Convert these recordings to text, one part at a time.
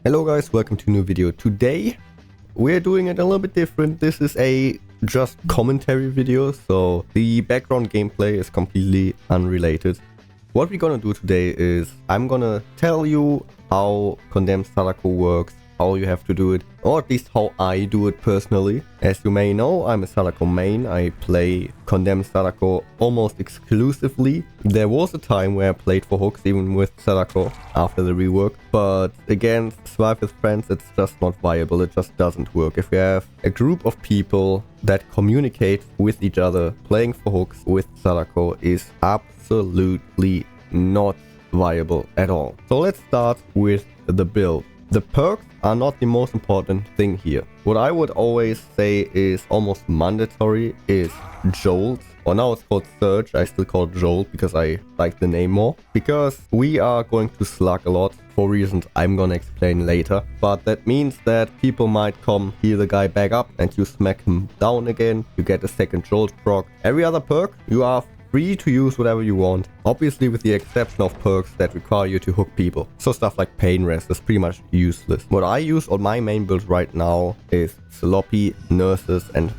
Hello guys, welcome to a new video. Today we're doing it a little bit different. This is a just commentary video, so the background gameplay is completely unrelated. What we're gonna do today is I'm gonna tell you how Condemn Sadako works, how you have to do it, or at least how I do it personally. As you may know, I'm a Sadako main. I play Condemn Sadako almost exclusively. There was a time where I played for hooks even with Sadako after the rework, but again, Survive with friends, it's just not viable. It just doesn't work. If you have a group of people that communicate with each other, playing for hooks with Sadako is absolutely not viable at all. So let's start with the build. The perks are not the most important thing here. What I would always say is almost mandatory is Jolt. Or now it's called Surge. I still call it Jolt because I like the name more. Because we are going to slug a lot for reasons I'm gonna explain later. But that means that people might come heal the guy back up and you smack him down again. You get a second Jolt proc. Every other perk you are free to use whatever you want, obviously with the exception of perks that require you to hook people. So stuff like Pain Rest is pretty much useless. What I use on my main build right now is Sloppy, Nurses and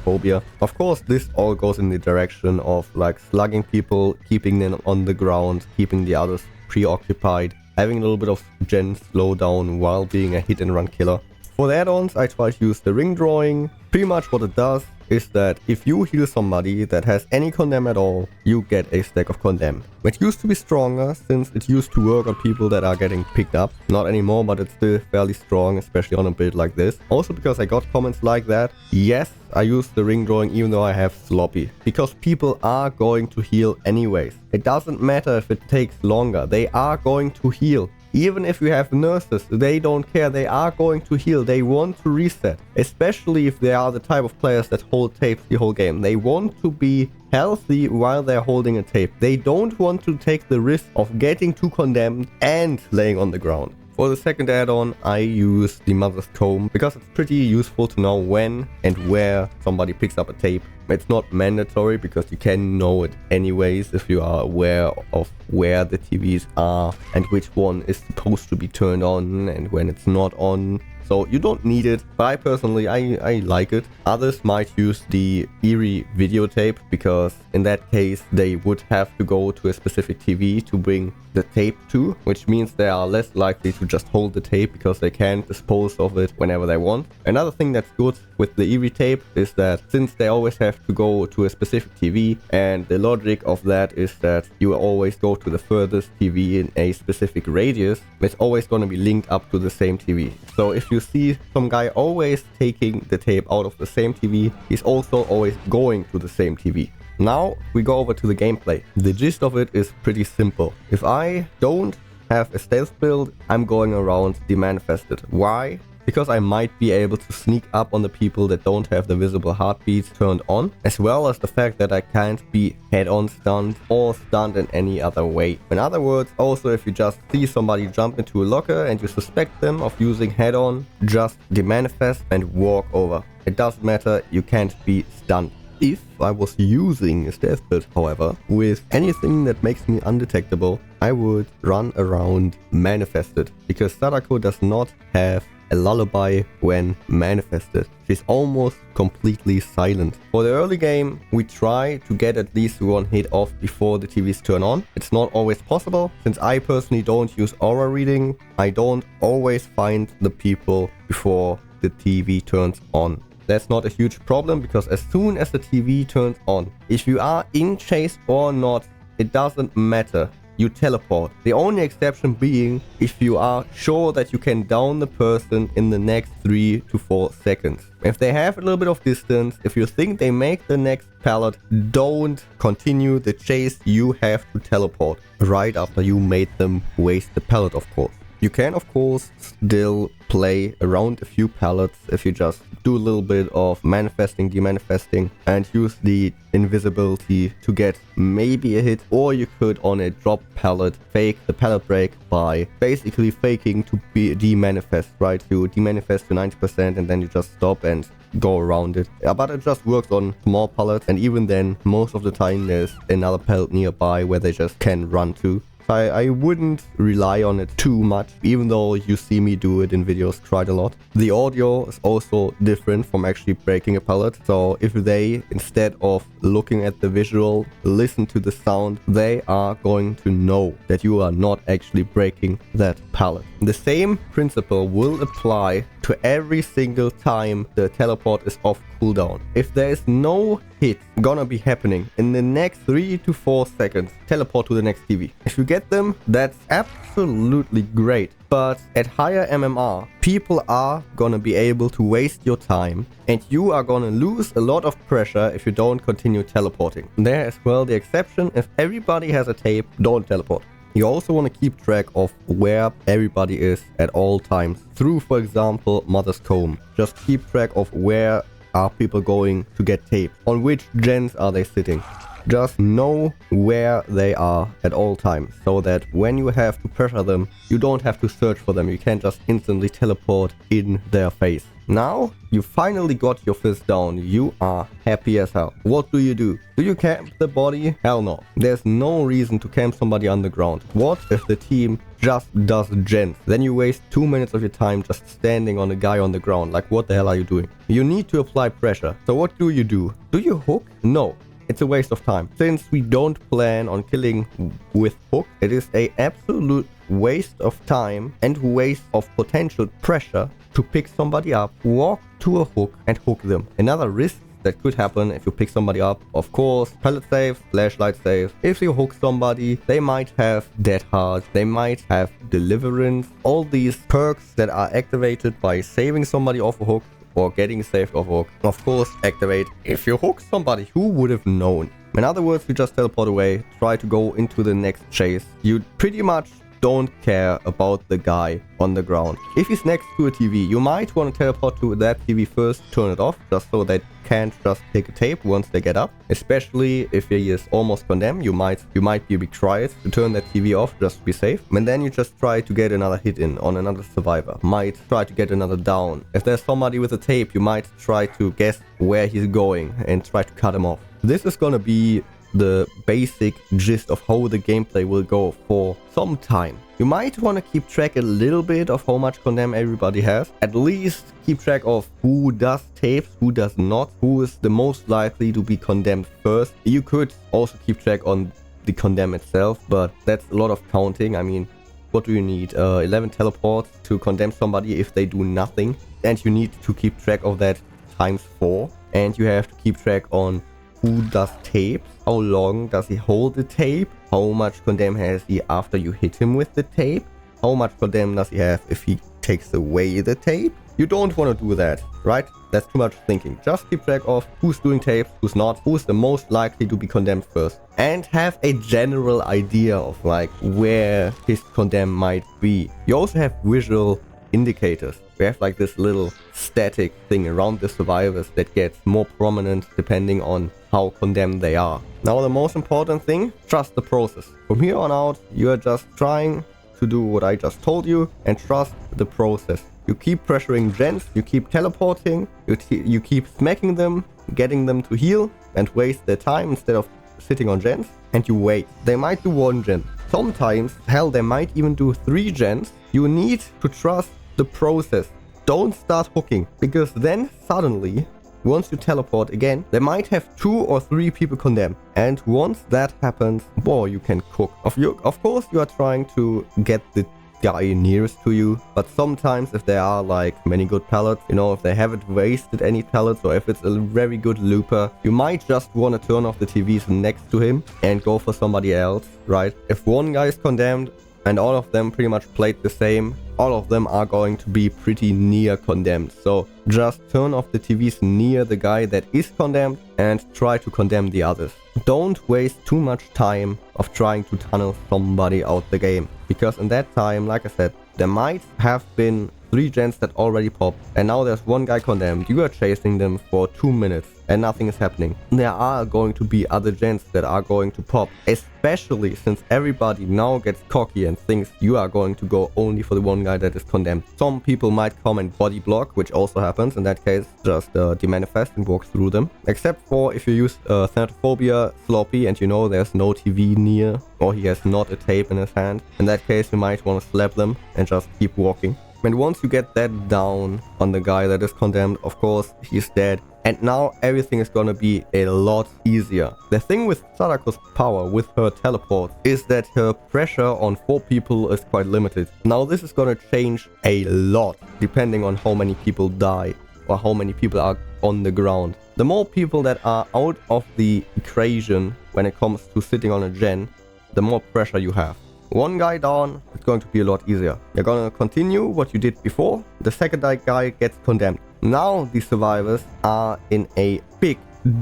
Phobia. Of course, this all goes in the direction of like slugging people, keeping them on the ground, keeping the others preoccupied, having a little bit of gen slowdown while being a hit and run killer. For the add-ons, I try to use the ring drawing. Pretty much what it does is that if you heal somebody that has any Condemn at all, you get a stack of Condemn. It used to be stronger since it used to work on people that are getting picked up. Not anymore, but it's still fairly strong, especially on a build like this. Also because I got comments like that. Yes, I use the ring drawing even though I have Sloppy. Because people are going to heal anyways. It doesn't matter if it takes longer. They are going to heal. Even if you have nurses, they don't care. They are going to heal. They want to reset. Especially if they are the type of players that hold tapes the whole game. They want to be healthy while they're holding a tape. They don't want to take the risk of getting too condemned and laying on the ground. For the second add-on, I use the Mother's Comb because it's pretty useful to know when and where somebody picks up a tape. It's not mandatory because you can know it anyways if you are aware of where the TVs are and which one is supposed to be turned on and when it's not on. So you don't need it, but I personally, I like it. Others might use the Eerie videotape because in that case they would have to go to a specific TV to bring the tape to, which means they are less likely to just hold the tape because they can dispose of it whenever they want. Another thing that's good with the Eerie tape is that since they always have to go to a specific TV, and the logic of that is that you always go to the furthest TV in a specific radius, it's always going to be linked up to the same TV. So if you see some guy always taking the tape out of the same TV, he's also always going to the same TV. Now we go over to the gameplay. The gist of it is pretty simple. If I don't have a stealth build, I'm going around the manifested. Why? Because I might be able to sneak up on the people that don't have the visible heartbeats turned on, as well as the fact that I can't be head-on stunned or stunned in any other way. In other words, also if you just see somebody jump into a locker and you suspect them of using head-on, just demanifest and walk over. It doesn't matter, you can't be stunned. If I was using a stealth build, however, with anything that makes me undetectable, I would run around manifested, because Sadako does not have a lullaby when manifested. She's almost completely silent. For the early game, we try to get at least one hit off before the TVs turn on. It's not always possible. Since I personally don't use aura reading, I don't always find the people before the TV turns on. That's not a huge problem because as soon as the TV turns on, if you are in chase or not, it doesn't matter. You teleport. The only exception being if you are sure that you can down the person in the next 3 to 4 seconds. If they have a little bit of distance, if you think they make the next pallet, don't continue the chase. You have to teleport right after you made them waste the pallet, of course. You can, of course, still play around a few pallets if you just do a little bit of manifesting, demanifesting, and use the invisibility to get maybe a hit, or you could on a drop pallet fake the pallet break by basically faking to be demanifest, right? You demanifest to 90% and then you just stop and go around it. But it just works on small pallets, and even then most of the time there's another pallet nearby where they just can run to. I wouldn't rely on it too much, even though you see me do it in videos quite a lot. The audio is also different from actually breaking a pallet. So if they, instead of looking at the visual, listen to the sound, they are going to know that you are not actually breaking that pallet. The same principle will apply to every single time the teleport is off cooldown. If there is no hit gonna be happening in the next 3 to 4 seconds, teleport to the next TV. If you get them, that's absolutely great. But at higher MMR, people are gonna be able to waste your time and you are gonna lose a lot of pressure if you don't continue teleporting. There as well the exception, if everybody has a tape, don't teleport. You also want to keep track of where everybody is at all times through, for example, Mother's Comb. Just keep track of where are people going to get tape, on which gens are they sitting. Just know where they are at all times, so that when you have to pressure them, you don't have to search for them. You can just instantly teleport in their face. Now, you finally got your fist down. You are happy as hell. What do? Do you camp the body? Hell no. There's no reason to camp somebody underground. What if the team just does gens? Then you waste 2 minutes of your time just standing on a guy on the ground. Like, what the hell are you doing? You need to apply pressure. So what do? Do you hook? No. It's a waste of time. Since we don't plan on killing with hook, it is an absolute waste of time and waste of potential pressure to pick somebody up, walk to a hook and hook them. Another risk that could happen if you pick somebody up, of course, pellet saves, flashlight saves. If you hook somebody, they might have dead hard, they might have deliverance. All these perks that are activated by saving somebody off a hook or getting saved off a hook, of course, activate if you hook somebody. Who would have known? In other words, you just teleport away, try to go into the next chase. You pretty much don't care about the guy on the ground. If he's next to a TV, you might want to teleport to that TV first, turn it off, just so they can't just take a tape once they get up. Especially if he is almost condemned, you might be a bit quiet to turn that TV off just to be safe. And then you just try to get another hit in on another survivor. Might try to get another down. If there's somebody with a tape, you might try to guess where he's going and try to cut him off. This is gonna be the basic gist of how the gameplay will go for some time. You might want to keep track a little bit of how much condemn everybody has. At least keep track of who does tapes, who does not, who is the most likely to be condemned first. You could also keep track on the condemn itself, but that's a lot of counting. I mean, what do you need? 11 teleports to condemn somebody if they do nothing, and you need to keep track of that times 4, and you have to keep track on who does tapes, how long does he hold the tape, how much condemn has he after you hit him with the tape, how much condemn does he have if he takes away the tape. You don't want to do that, right? That's too much thinking. Just keep track of who's doing tapes, who's not, who's the most likely to be condemned first, and have a general idea of like where his condemn might be. You also have visual indicators. We have like this little static thing around the survivors that gets more prominent depending on how condemned they are. Now the most important thing, trust the process. From here on out, you are just trying to do what I just told you and trust the process. You keep pressuring gens, you keep teleporting, you keep smacking them, getting them to heal and waste their time instead of sitting on gens, and you wait. They might do 1 gen. Sometimes, hell, they might even do 3 gens. You need to trust the process. Don't start hooking, because then suddenly, once you teleport again, they might have 2 or 3 people condemned. And once that happens, boy, you can cook. Of course, you are trying to get the guy nearest to you, but sometimes if there are like many good pallets, you know, if they haven't wasted any pallets, or if it's a very good looper, you might just want to turn off the TVs next to him and go for somebody else, right? If one guy is condemned and all of them pretty much played the same, all of them are going to be pretty near condemned. So just turn off the TVs near the guy that is condemned and try to condemn the others. Don't waste too much time of trying to tunnel somebody out the game, because in that time, like I said, there might have been 3 gens that already popped, and now there's one guy condemned. You are chasing them for 2 minutes and nothing is happening. There are going to be other gens that are going to pop, especially since everybody now gets cocky and thinks you are going to go only for the one guy that is condemned. Some people might comment body block, which also happens. In that case, just demanifest and walk through them. Except for if you use Thanatophobia Sloppy and you know there's no TV near, or he has not a tape in his hand. In that case, you might want to slap them and just keep walking. And once you get that down on the guy that is condemned, of course, he's dead. And now everything is gonna be a lot easier. The thing with Sadako's power, with her teleport, is that her pressure on 4 people is quite limited. Now this is gonna change a lot, depending on how many people die, or how many people are on the ground. The more people that are out of the equation when it comes to sitting on a gen, the more pressure you have. One guy down, it's going to be a lot easier. You're gonna continue what you did before. The second guy gets condemned. Now the survivors are in a big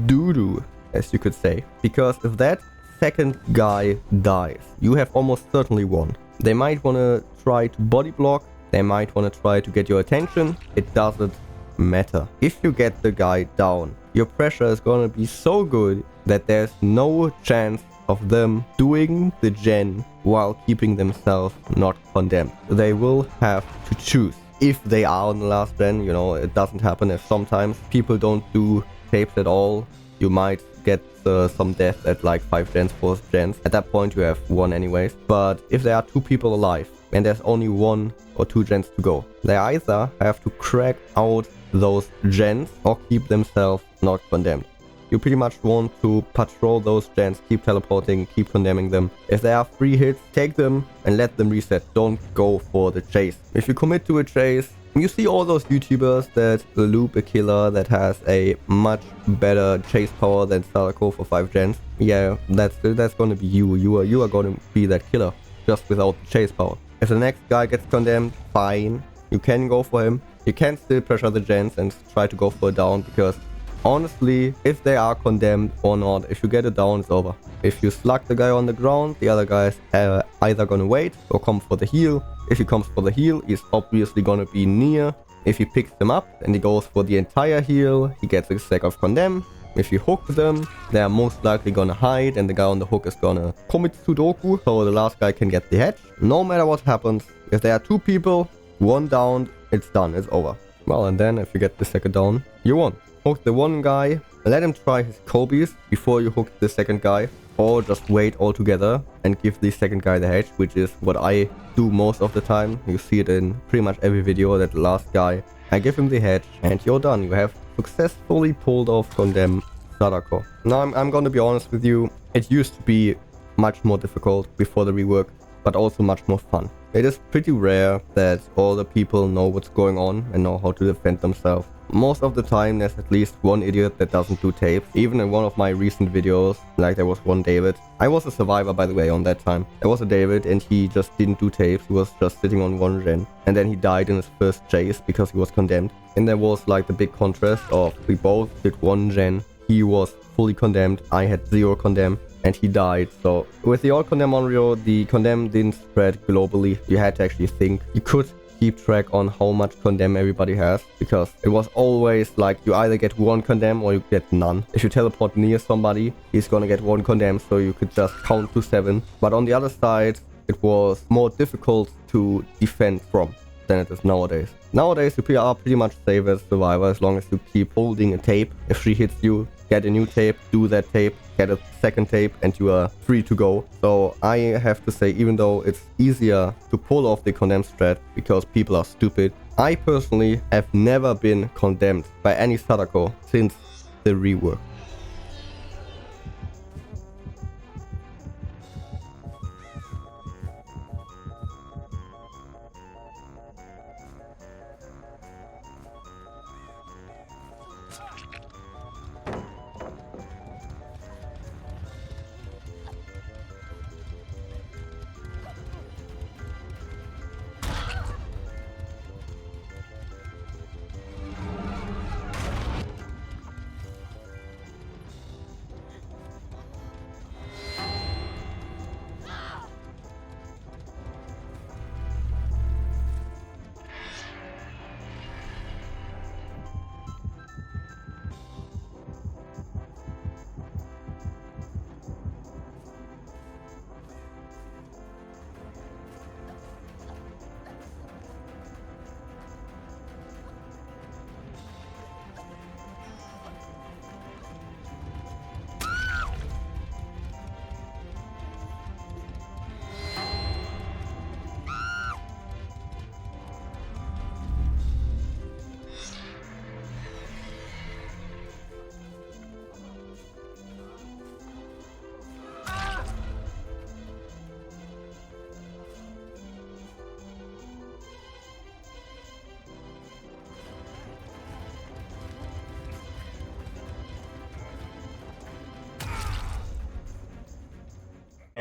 doo-doo, as you could say. Because if that second guy dies, you have almost certainly won. They might want to try to body block. They might want to try to get your attention. It doesn't matter. If you get the guy down, your pressure is gonna be so good that there's no chance of them doing the gen while keeping themselves not condemned. They will have to choose. If they are on the last gen, you know, it doesn't happen. If sometimes people don't do tapes at all, you might get some death at like 5 gens, 4 gens. At that point you have won anyways. But if there are 2 people alive and there's only 1 or 2 gens to go, they either have to crack out those gens or keep themselves not condemned. You pretty much want to patrol those gens, keep teleporting, keep condemning them. If there are free hits, take them and let them reset. Don't go for the chase. If you commit to a chase, you see all those YouTubers that loop a killer that has a much better chase power than Sadako for 5 gens. Yeah, that's gonna be you. You are gonna be that killer, just without the chase power. If the next guy gets condemned, fine. You can go for him. You can still pressure the gens and try to go for a down, because honestly, if they are condemned or not, if you get it down, it's over. If you slug the guy on the ground, the other guy is either gonna wait or come for the heal. If he comes for the heal, he's obviously gonna be near. If he picks them up and he goes for the entire heal, he gets a stack of condemn. If you hook them, they are most likely gonna hide and the guy on the hook is gonna commit Sudoku, so the last guy can get the hedge. No matter what happens, if there are 2 people, 1 down, it's done, it's over. Well, and then if you get the second down, you won. Hook the one guy, let him try his Kobe's before you hook the second guy, or just wait altogether and give the second guy the hedge, which is what I do most of the time. You see it in pretty much every video, that the last guy, I give him the hedge and you're done. You have successfully pulled off Condemn Sadako. Now I'm gonna be honest with you, it used to be much more difficult before the rework, but also much more fun. It is pretty rare that all the people know what's going on and know how to defend themselves. Most of the time there's at least one idiot that doesn't do tapes. Even in one of my recent videos, like there was one David. I was a survivor, by the way, on that time. There was a David and he just didn't do tapes. He was just sitting on 1 gen. And then he died in his first chase because he was condemned. And there was like the big contrast of we both did 1 gen. He was fully condemned. I had 0 condemn. And he died. So with the old Condemn Onryo, the condemn didn't spread globally. You had to actually think. You could keep track on how much condemn everybody has, because it was always like you either get 1 condemn or you get none. If you teleport near somebody, he's gonna get 1 condemn, so you could just count to 7. But on the other side, it was more difficult to defend from than it is nowadays. Nowadays, you are pretty much safe as a survivor as long as you keep holding a tape. If she hits you, get a new tape, do that tape, get a second tape, and you are free to go. So I have to say, even though it's easier to pull off the condemn strat because people are stupid, I personally have never been condemned by any Sadako since the rework.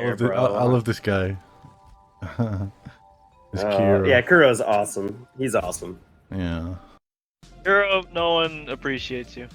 here, I bro. love this guy. This Kiro. Yeah, Kuro's awesome. He's awesome. Yeah. Kuro, no one appreciates you.